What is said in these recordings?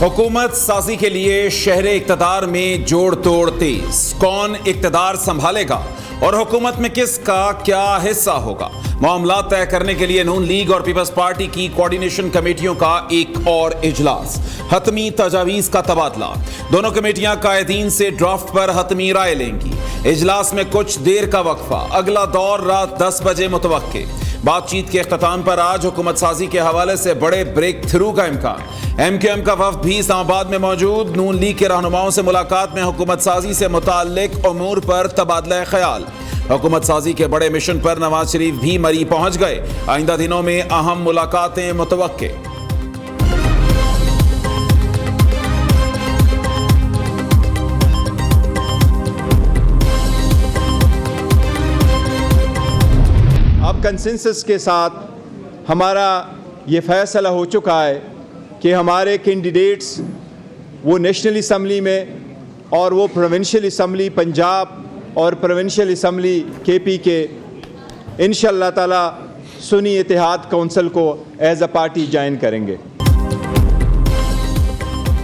हुकूमत साजी के लिए शहरे इक्तदार में जोड़ तोड़ तेज, कौन इक्तदार संभालेगा और हुकूमत में किसका क्या हिस्सा होगा। मामला तय करने के लिए नून लीग और पीपल्स पार्टी की कोऑर्डिनेशन कमेटियों का एक और इजलास, हतमी तजावीज का तबादला। दोनों कमेटियां कायदीन से ड्राफ्ट पर हतमी राय लेंगी। इजलास में कुछ देर का वक्फा, अगला दौर रात 10 बजे मुतवक्के। बातचीत के इख्तिताम पर आज हुकूमत साजी के हवाले से बड़े ब्रेक थ्रू का इम्कान। एमक्यूएम का वफ्द भी इस्लामाबाद में मौजूद। नून लीग के रहनुमाओं से मुलाकात में हुकूमत साजी से मुताल्लिक उमूर पर तबादला ख्याल। हुकूमत साजी के बड़े मिशन पर नवाज शरीफ भी मरी पहुंच गए। आइंदा दिनों में अहम मुलाकातें मुतवक्के। अब कंसेंसस के साथ हमारा ये फैसला हो चुका है कि हमारे कैंडिडेट्स वो नेशनल असम्बली में और वो प्रोविंशियल असम्बली पंजाब और प्रोविंशियल असम्बली केपी के इंशाअल्लाह ताला सुन्नी इत्तेहाद काउंसिल को एज अ पार्टी ज्वाइन करेंगे।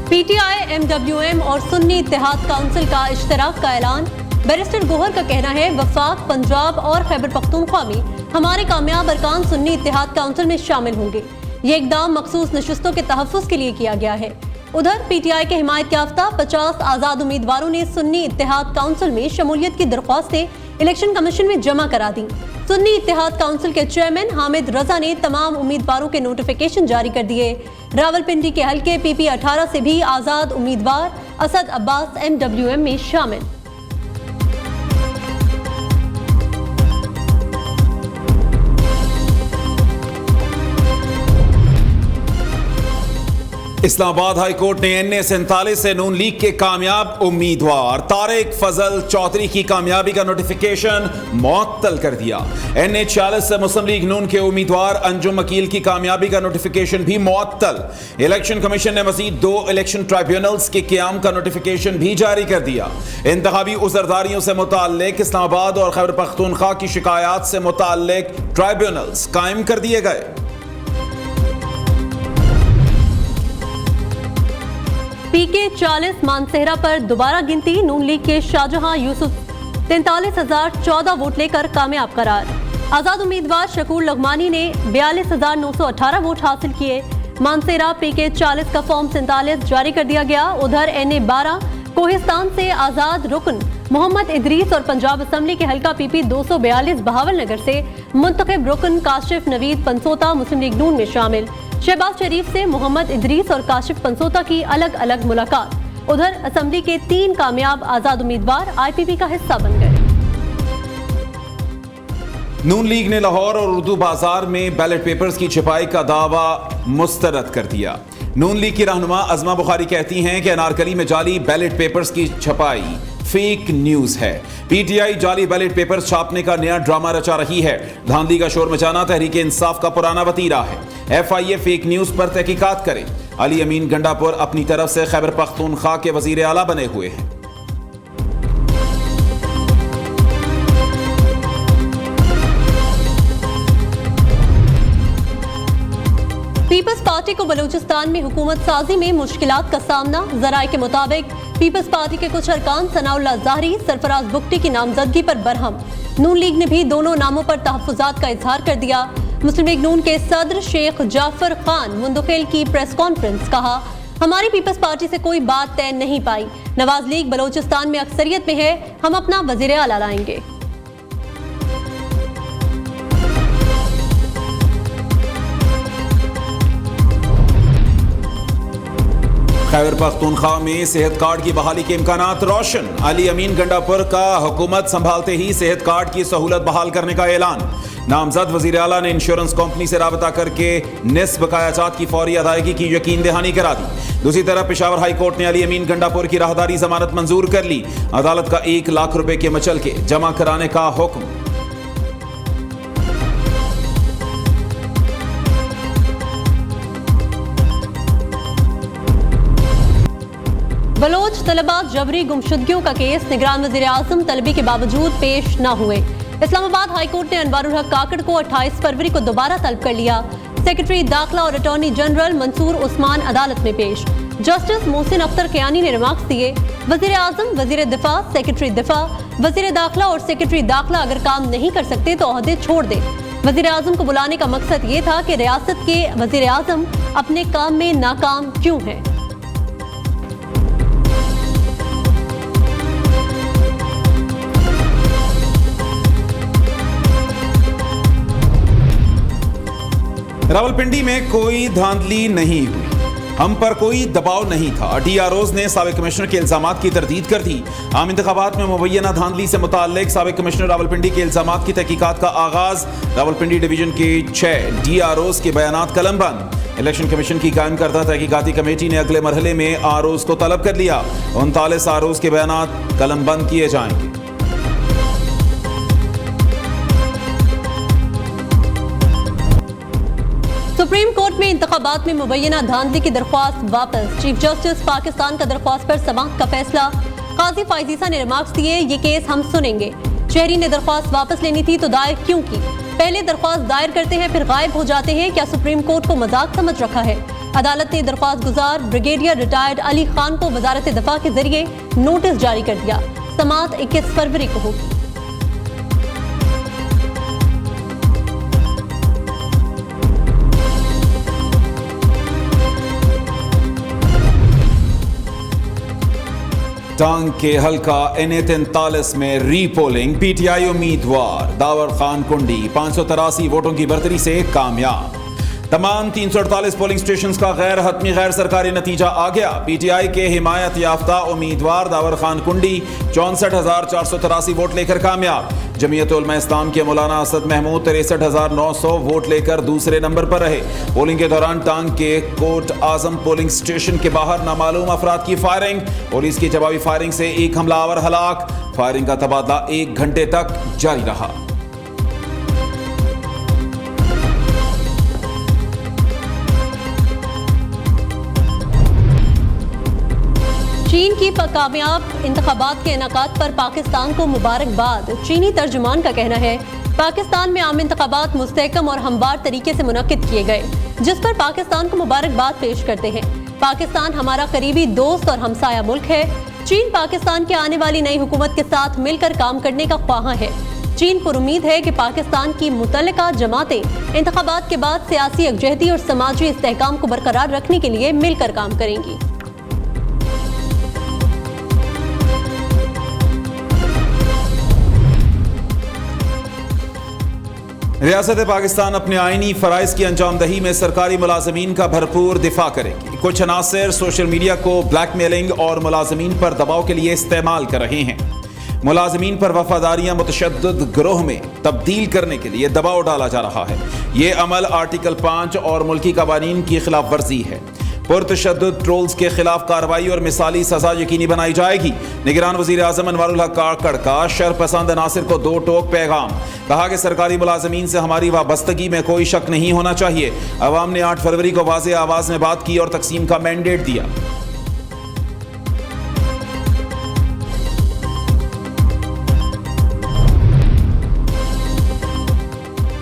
पीटीआई, एमडब्ल्यूएम और सुन्नी इत्तेहाद काउंसिल का इश्तराक का ऐलान। बैरिस्टर गोहर का कहना है वफाक, पंजाब और खैबर पख्तूनख्वा में हमारे कामयाब अरकान सुन्नी इत्तेहाद काउंसिल में शामिल होंगे। ये इकदाम मखसूस नशिस्तों के तहफ़्फ़ुज़ के लिए किया गया है। उधर पीटीआई के हिमायत याफ्ता 50 आज़ाद उम्मीदवारों ने सुन्नी इत्तेहाद काउंसिल में शमूलियत की दरख्वास्तें इलेक्शन कमीशन में जमा करा दी। सुन्नी इत्तेहाद काउंसिल के चेयरमैन हामिद रजा ने तमाम उम्मीदवारों के नोटिफिकेशन जारी कर दिए। रावलपिंडी के हल्के PP 18 से भी आज़ाद उम्मीदवार असद अब्बास MWM में शामिल। इस्लामाबाद हाई कोर्ट ने NA 47 से नून लीग के कामयाब उम्मीदवार तारिक फजल चौधरी की कामयाबी का नोटिफिकेशन मुअत्तल कर दिया। NA 46 से मुस्लिम लीग नून के उम्मीदवार अंजुम वकील की कामयाबी का नोटिफिकेशन भी मुअत्तल। इलेक्शन कमीशन ने मजीद 2 इलेक्शन ट्राइब्यूनल्स के क़याम का नोटिफिकेशन भी जारी कर दिया। इंतखाबी उज़रदारियों से मुताल्लिक इस्लामाबाद और खैबर पख्तूनख्वा की शिकायत से मुताल्लिक ट्राइब्यूनल्स कायम कर दिए गए। PK 40 मानसेहरा पर दोबारा गिनती। नून लीग के शाहजहां यूसुफ 43,014 वोट लेकर कामयाब करार। आजाद उम्मीदवार शकूर लगमानी ने 42,918 वोट हासिल किए। मानसेहरा PK 40 का फॉर्म 47 जारी कर दिया गया। उधर NA 12 कोहिस्तान से आजाद रुकन मोहम्मद इदरीस और पंजाब असम्बली के हल्का PP 242 बहावल नगर से मुंतखब रुकन काशिफ नवीद पंसोता मुस्लिम लीग नून में शामिल। शहबाज शरीफ से मोहम्मद इदरीस और काशिफ पंसोता की अलग अलग मुलाकात। उधर असम्बली के 3 कामयाब आजाद उम्मीदवार IPP का हिस्सा बन गए। नून लीग ने लाहौर और उर्दू बाजार में बैलेट पेपर्स की छपाई का दावा मुस्तरद कर दिया। नून लीग की रहनुमा अज़मा बुखारी कहती हैं कि अनारकली में जाली बैलेट पेपर्स की छपाई फेक न्यूज है। पीटीआई जाली बैलेट पेपर्स छापने का नया ड्रामा रचा रही है। धांधली का शोर मचाना तहरीक इंसाफ का पुराना वतीरा है। FIA फेक न्यूज पर तहकीकात करे। अली अमीन गंडापुर अपनी तरफ से खैबर पख्तूनख्वा के वजीर आला बने हुए हैं। पीपल्स पार्टी को बलूचिस्तान में हुकूमत साजी में मुश्किलात का सामना। जराये के मुताबिक पीपल्स पार्टी के कुछ अरकान सनाउल्लाह ज़ाहरी, सरफराज बुगटी की नामजदगी पर बरहम। नून लीग ने भी दोनों नामों पर तहफ़्फ़ुज़ात का इजहार कर दिया। मुस्लिम लीग नून के सदर शेख जाफर खान मुंदखेल की प्रेस कॉन्फ्रेंस, कहा हमारी पीपल्स पार्टी से कोई बात तय नहीं पाई। नवाज लीग बलोचिस्तान में अक्सरियत में है, हम अपना वज़ीर आला लाएंगे। खैबर पख्तूनख्वा में सेहत कार्ड की बहाली के इम्कानात रोशन। अली अमीन गंडापुर का हुकूमत संभालते ही सेहत कार्ड की सहूलत बहाल करने का ऐलान। नामजद वजीर आला ने इंश्योरेंस कंपनी से राबता करके निस्फ बकायाजात की फौरी अदायगी की यकीन दहानी करा दी। दूसरी तरफ पेशावर हाई कोर्ट ने अली अमीन गंडापुर की राहदारी जमानत मंजूर कर ली। अदालत का 1 लाख रुपए के मचल के जमा कराने का हुक्म। बलोच तलबा जबरी गुमशुदगियों का केस। निगरान वज़ीर आज़म तलबी के बावजूद पेश न हुए। इस्लामाबाद हाई कोर्ट ने अनवारुल हक काकड़ को 28 फरवरी को दोबारा तलब कर लिया। सेक्रेटरी दाखिला और अटॉर्नी जनरल मंसूर उस्मान अदालत में पेश। जस्टिस मोहसिन अख्तर कियानी ने रिमार्क्स दिए, वजीर आजम, वजीर दिफा, सेक्रेटरी दिफा, वजीर दाखिला और सेक्रेटरी दाखिला अगर काम नहीं कर सकते तो ओहदे छोड़ दे। वजीर आजम को बुलाने का मकसद ये था कि रियासत के वजीर आजम अपने काम में नाकाम क्यों हैं। रावलपिंडी में कोई धांधली नहीं हुई, हम पर कोई दबाव नहीं था। DROs ने साबिक कमिश्नर के इल्जामात की तरदीद कर दी। आम इंतखाबात में मुबैना धांधली से मुताल्लिक साबिक कमिश्नर रावलपिंडी के इल्जामात की तहकीकात का आगाज। रावलपिंडी डिवीजन के 6 DROs के बयानात कलमबंद। इलेक्शन कमीशन की कायम करदा तहकीकाती कमेटी ने अगले मरहले में ROs को तलब कर लिया। 39 ROs के बयानात कलमबंद किए जाएंगे। सुप्रीम कोर्ट में इंतखाबात में मुबैना धांधली की दरख्वास्त वापस। चीफ जस्टिस पाकिस्तान का दरख्वास्त पर समाअत का फैसला। काजी फायजीसा ने रिमार्क्स दिए, ये केस हम सुनेंगे। शहरी ने दरख्वास्त वापस लेनी थी तो दायर क्यों की? पहले दरख्वास्त दायर करते हैं फिर गायब हो जाते हैं, क्या सुप्रीम कोर्ट को मजाक समझ रखा है? अदालत ने दरख्वास्त गुजार ब्रिगेडियर रिटायर्ड अली खान को वजारत दफा के जरिए नोटिस जारी कर दिया। समाअत 21 फरवरी को होगी। टांग के हल्का NA-43 में रीपोलिंग। PTI उम्मीदवार दावर खान कुंडी 583 वोटों की बढ़तरी से कामयाब। तमाम 348 पोलिंग स्टेशन का गैर हतमी गैर सरकारी नतीजा आ गया। PTI के हिमायत याफ्ता उम्मीदवार दावर खान कुंडी 64,483 वोट लेकर कामयाब। जमीयत उलमा इस्लाम के मौलाना असद महमूद 63,900 वोट लेकर दूसरे नंबर पर रहे। पोलिंग के दौरान टांग के कोट आजम पोलिंग स्टेशन के बाहर नामालूम अफराद की फायरिंग। पुलिस की जवाबी फायरिंग से एक हमलावर हलाक। फायरिंग का तबादला 1 घंटे तक जारी रहा। चीन की कामयाब इंतखाबात के इनेकाद पर पाकिस्तान को मुबारकबाद। चीनी तर्जुमान का कहना है, पाकिस्तान में आम इंतखाबात मुस्तहकम और हमवार तरीके से मुनक्किद किए गए, जिस पर पाकिस्तान को मुबारकबाद पेश करते हैं। पाकिस्तान हमारा करीबी दोस्त और हमसाया मुल्क है। चीन पाकिस्तान के आने वाली नई हुकूमत के साथ मिलकर काम करने का ख्वाहां है। चीन पर उम्मीद है कि पाकिस्तान की मुतल्लिका जमातें इंतखाबात के बाद सियासी यकजहती और समाजी इस्तेहकाम को बरकरार रखने के लिए मिलकर काम करेंगी। रियासत पाकिस्तान अपने आईनी फराइज की अंजामदही में सरकारी मुलाजमीन का भरपूर दिफा करेगी। कुछ अनासर सोशल मीडिया को ब्लैकमेलिंग और मुलाजमीन पर दबाव के लिए इस्तेमाल कर रहे हैं। मुलाजमीन पर वफादारियां मुतशद्दिद गिरोह में तब्दील करने के लिए दबाव डाला जा रहा है। ये अमल आर्टिकल 5 और मुल्की कवानीन की खिलाफ वर्जी है। पुरतशद्दुद ट्रोल्स के खिलाफ कार्रवाई और मिसाली सजा यकीनी बनाई जाएगी। निगरान वजीर आजम अनवारुल हक काकड़ का शरपसंद अनासिर को 2 टोक पैगाम। कहा कि सरकारी मुलाजमीन से हमारी वाबस्तगी में कोई शक नहीं होना चाहिए। अवाम ने 8 फरवरी को वाज़े आवाज में बात की और तकसीम का मैंडेट दिया।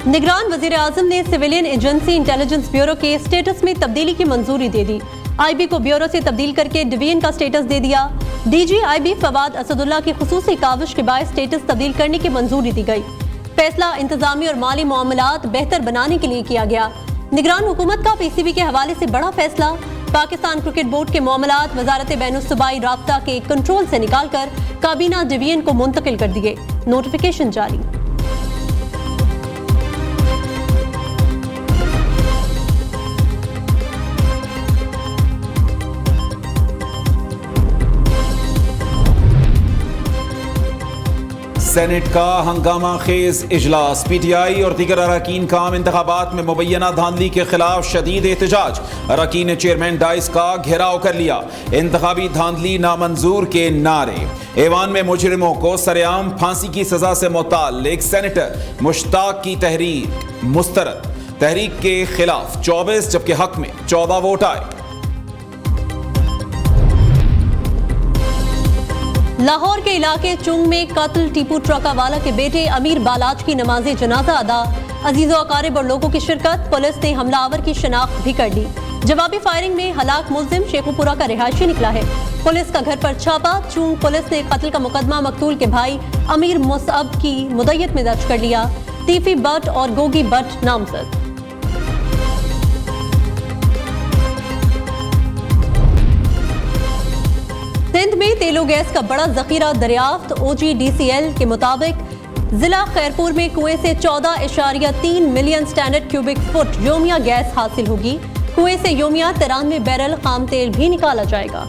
निगरान वजीर आजम ने सिविलियन एजेंसी इंटेलिजेंस ब्यूरो के स्टेटस में तब्दीली की मंजूरी दे दी। IB को ब्यूरो से तब्दील करके डिवीजन का स्टेटस दे दिया। DG IB फवाद असदुल्ला की खुसूसी काविश के बाद स्टेटस तब्दील करने की मंजूरी दी गई। फैसला इंतजामी और माली मामलात बेहतर बनाने के लिए किया गया। निगरान हुकूमत का PCB के हवाले से बड़ा फैसला। पाकिस्तान क्रिकेट बोर्ड के मामलात वजारत बैनुस्सूबाई राब्ता के कंट्रोल से निकालकर काबीना डिवीजन को मुंतकिल कर दिए। नोटिफिकेशन जारी। सेनेट का हंगामा खेज इजलास। PTI और दीगर अरकान का आम इंतखाबात में मुबैना धांधली के खिलाफ शदीद एहतजाज। अरकान ने चेयरमैन डाइस का घेराव कर लिया। इंतखाबी धांधली नामंजूर के नारे। ऐवान में मुजरिमों को सरेआम फांसी की सजा से मुताल्लिक सेनेटर मुश्ताक की तहरीक मुस्तरद। तहरीक के खिलाफ 24 जबकि हक में 14 वोट आए। लाहौर के इलाके चुंग में कत्ल टीपू ट्रकावाला के बेटे अमीर बालाज की नमाज़े जनाजा अदा। अजीजो अकारिब और लोगों की शिरकत। पुलिस ने हमलावर की शिनाख्त भी कर ली। जवाबी फायरिंग में हलाक मुल्जिम शेखुपुरा का रिहायशी निकला है। पुलिस का घर पर छापा। चूंग पुलिस ने कत्ल का मुकदमा मकतूल के भाई अमीर मुसअब की मुद्दत में दर्ज कर लिया। तीफी बट और गोगी बट नामजद। सिंध में तेलो गैस का बड़ा जखीरा दरियाफ्त। OGDCL के मुताबिक जिला खैरपुर में कुएं से 14.3 मिलियन स्टैंडर्ड क्यूबिक फुट योमिया गैस हासिल होगी। कुएं से योमिया 93 बैरल खाम तेल भी निकाला जाएगा।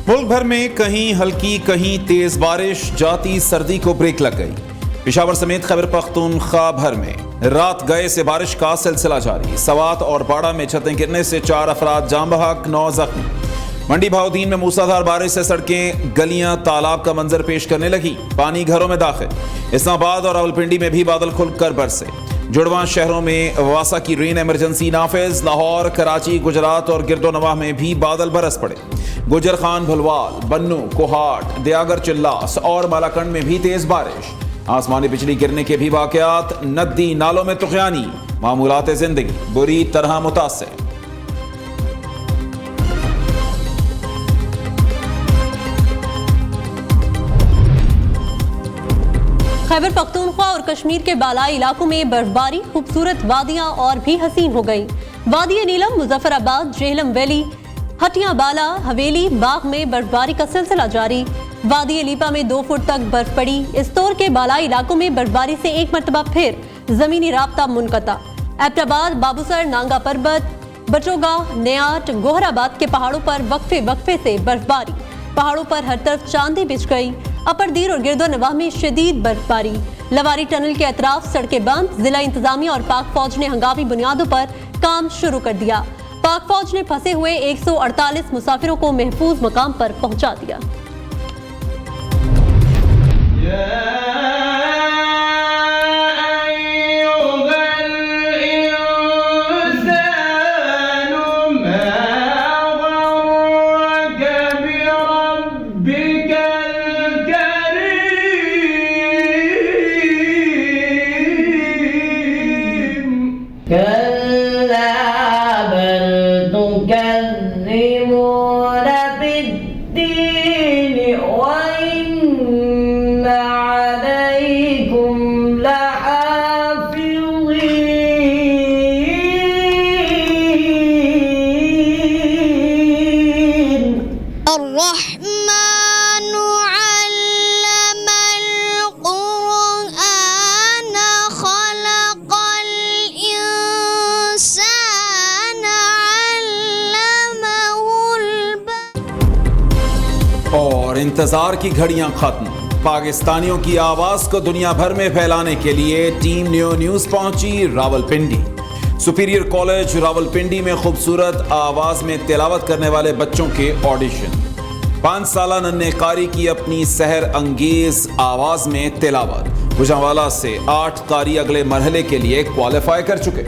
मुल्क भर में कहीं हल्की कहीं तेज बारिश, जाती सर्दी को ब्रेक लग गई। पेशावर समेत खैबर पख्तूनख्वा भर में रात गए से बारिश का सिलसिला जारी। सवात और बाड़ा में छतें गिरने से 4 अफराद जाम बहक, 9 जख्मी। मंडी भाउदीन में मूसलाधार बारिश से सड़कें, गलियां तालाब का मंजर पेश करने लगी। पानी घरों में दाखिल। इस्लामाबाद और रावलपिंडी में भी बादल खुलकर बरसे। जुड़वा शहरों में वासा की रेन इमरजेंसी नाफिज। लाहौर, कराची, गुजरात और गिरदोनवाह में भी बादल बरस पड़े। गुजर खान, भलवाल, बन्नू, कोहाट, दयागर, चिल्लास और मालाकंड में भी तेज बारिश। आसमानी बिजली गिरने के भी वाकयात। नदी नालों में तुग़यानी। मामूलात जिंदगी बुरी तरह मुतासिर। खैबर पख्तूनख्वा और कश्मीर के बालाई इलाकों में बर्फबारी। खूबसूरत वादियां और भी हसीन हो गई। वादी नीलम, मुजफ्फराबाद, जेहलम वैली, हटिया बाला, हवेली, बाग में बर्फबारी का सिलसिला जारी। वादी लीपा में 2 फुट तक बर्फ पड़ी। इस तौर के बालाई इलाकों में बर्फबारी से एक मरतबा फिर जमीनी राब्ता मुनक़ता। एबटाबाद, बाबूसर, नांगा पर्बत, बचोगा, नयाट, गोहराबाद के पहाड़ों पर वक्फे वक्फे से बर्फबारी। पहाड़ों पर हर तरफ चांदी बिछ गई। अपर दीर और गिरदोनवाह में शदीद बर्फबारी। लवारी टनल के अतराफ सड़कें बंद। जिला इंतजामिया और पाक फौज ने हंगामी बुनियादों पर काम शुरू कर दिया। पाक फौज ने फंसे हुए 148 मुसाफिरों को महफूज मकाम पर पहुंचा दिया। और इंतजार की घड़ियां खत्म। पाकिस्तानियों की आवाज को दुनिया भर में फैलाने के लिए टीम न्यू न्यूज पहुंची रावलपिंडी। सुपीरियर कॉलेज रावलपिंडी में खूबसूरत आवाज में तिलावत करने वाले बच्चों के ऑडिशन। 5 साला नन्हे कारी की अपनी सहर अंगेज आवाज में तिलावत। गुजरांवाला से 8 कारी अगले मरहले के लिए क्वालिफाई कर चुके।